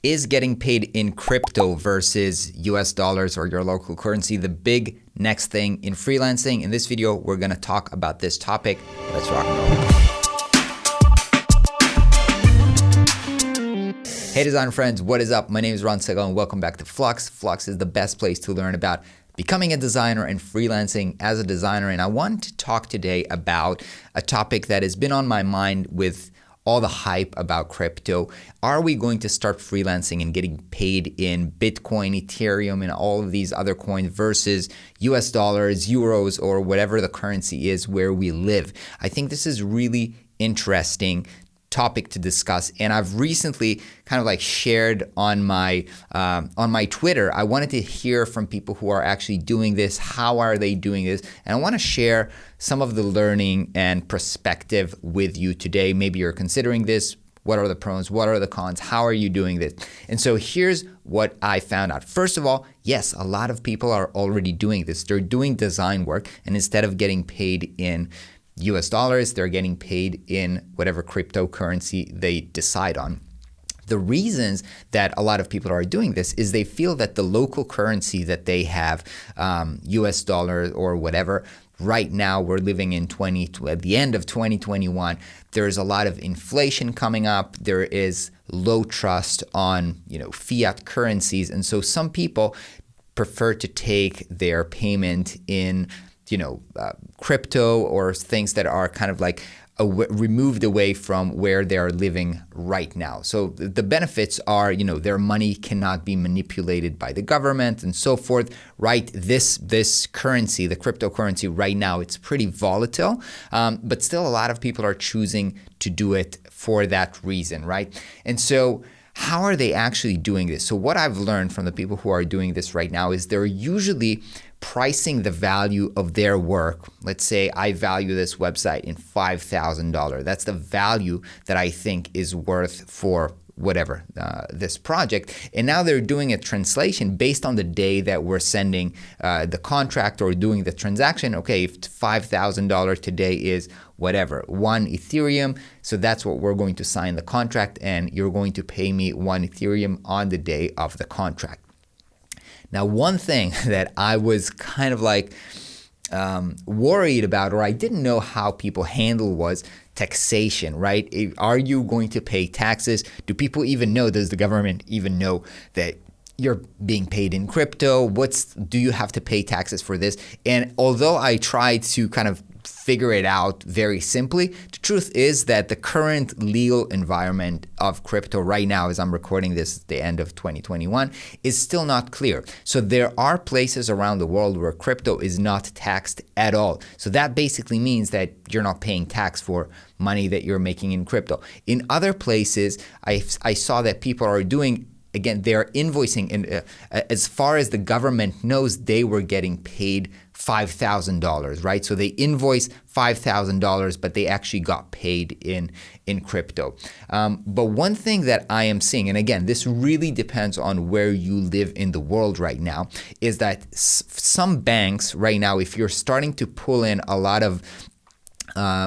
Is getting paid in crypto versus US dollars or your local currency the big next thing in freelancing? In this video, we're gonna talk about this topic. Let's rock and roll. Hey design friends, what is up? My name is Ron Segal and welcome back to Flux. Flux is the best place to learn about becoming a designer and freelancing as a designer. And I want to talk today about a topic that has been on my mind with all the hype about crypto. Are we going to start freelancing and getting paid in Bitcoin, Ethereum, and all of these other coins versus US dollars, euros, or whatever the currency is where we live? I think this is really interesting topic to discuss, and I've recently kind of like shared on my Twitter. I wanted to hear from people who are actually doing this. How are they doing this? And I want to share some of the learning and perspective with you today. Maybe you're considering this. What are the pros? What are the cons? How are you doing this? And so here's what I found out. First of all, yes, a lot of people are already doing this. They're doing design work, and instead of getting paid in US dollars, they're getting paid in whatever cryptocurrency they decide on. The reasons that a lot of people are doing this is they feel that the local currency that they have, US dollars or whatever, right now we're living in at the end of 2021, there's a lot of inflation coming up. There is low trust on, fiat currencies. And so some people prefer to take their payment in crypto or things that are kind of like removed away from where they are living right now. So the benefits are, their money cannot be manipulated by the government and so forth, right? This currency, the cryptocurrency right now, it's pretty volatile, but still a lot of people are choosing to do it for that reason, right? And so how are they actually doing this? So what I've learned from the people who are doing this right now is they're usually pricing the value of their work. Let's say I value this website in $5,000. That's the value that I think is worth for whatever this project. And now they're doing a translation based on the day that we're sending the contract or doing the transaction. Okay, if $5,000 today is whatever, 1 Ethereum, so that's what we're going to sign the contract, and you're going to pay me 1 Ethereum on the day of the contract. Now, one thing that I was kind of like worried about, or I didn't know how people handle, was taxation, right? Are you going to pay taxes? Do people even know? Does the government even know that you're being paid in crypto? Do you have to pay taxes for this? And although I tried to kind of figure it out very simply, the truth is that the current legal environment of crypto right now, as I'm recording this at the end of 2021, is still not clear. So there are places around the world where crypto is not taxed at all. So that basically means that you're not paying tax for money that you're making in crypto. In other places, I saw that people are doing, again, they're invoicing, and as far as the government knows, they were getting paid $5,000, right? So they invoice $5,000, but they actually got paid in crypto. But one thing that I am seeing, and again, this really depends on where you live in the world right now, is that some banks right now, if you're starting to pull in a lot of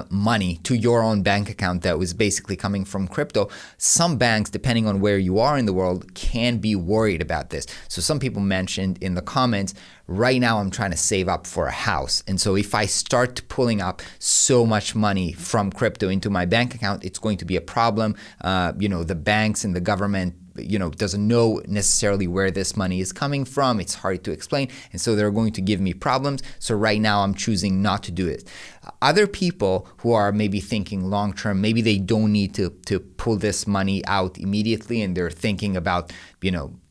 money to your own bank account that was basically coming from crypto, some banks, depending on where you are in the world, can be worried about this. So some people mentioned in the comments, right now I'm trying to save up for a house. And so if I start pulling up so much money from crypto into my bank account, it's going to be a problem. The banks and the government doesn't know necessarily where this money is coming from. It's hard to explain. And so they're going to give me problems. So right now I'm choosing not to do it. Other people who are maybe thinking long-term, maybe they don't need to pull this money out immediately, and they're thinking about,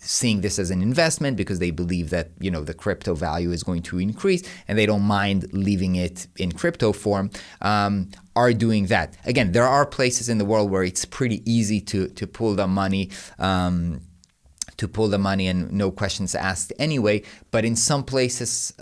seeing this as an investment because they believe that, the crypto value is going to increase and they don't mind leaving it in crypto form, are doing that. Again, there are places in the world where it's pretty easy to pull the money, and no questions asked anyway. But in some places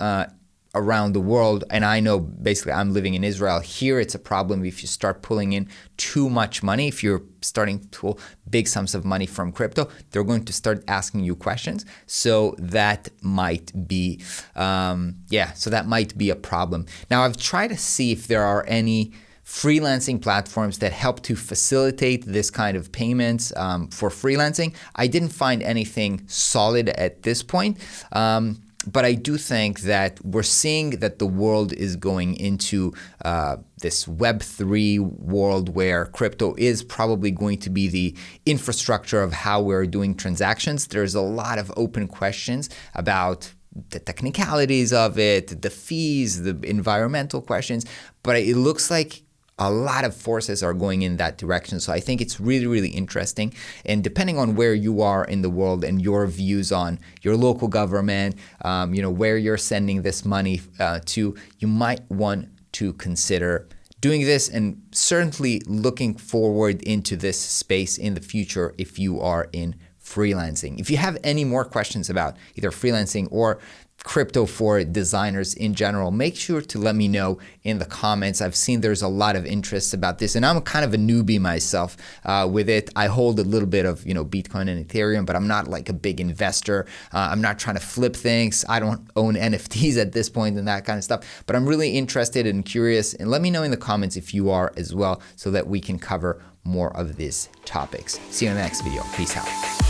around the world, and I know basically I'm living in Israel, here it's a problem if you start pulling in too much money. If you're starting to pull big sums of money from crypto, they're going to start asking you questions. So that might be, a problem. Now I've tried to see if there are any freelancing platforms that help to facilitate this kind of payments for freelancing. I didn't find anything solid at this point. But I do think that we're seeing that the world is going into this Web3 world where crypto is probably going to be the infrastructure of how we're doing transactions. There's a lot of open questions about the technicalities of it, the fees, the environmental questions, but it looks like a lot of forces are going in that direction. So I think it's really, really interesting. And depending on where you are in the world and your views on your local government, where you're sending this money to, you might want to consider doing this and certainly looking forward into this space in the future if you are in freelancing. If you have any more questions about either freelancing or crypto for designers in general, make sure to let me know in the comments. I've seen there's a lot of interest about this, and I'm kind of a newbie myself with it. I hold a little bit of Bitcoin and Ethereum, but I'm not like a big investor. I'm not trying to flip things. I don't own NFTs at this point and that kind of stuff, but I'm really interested and curious, and let me know in the comments if you are as well so that we can cover more of these topics. See you in the next video. Peace out.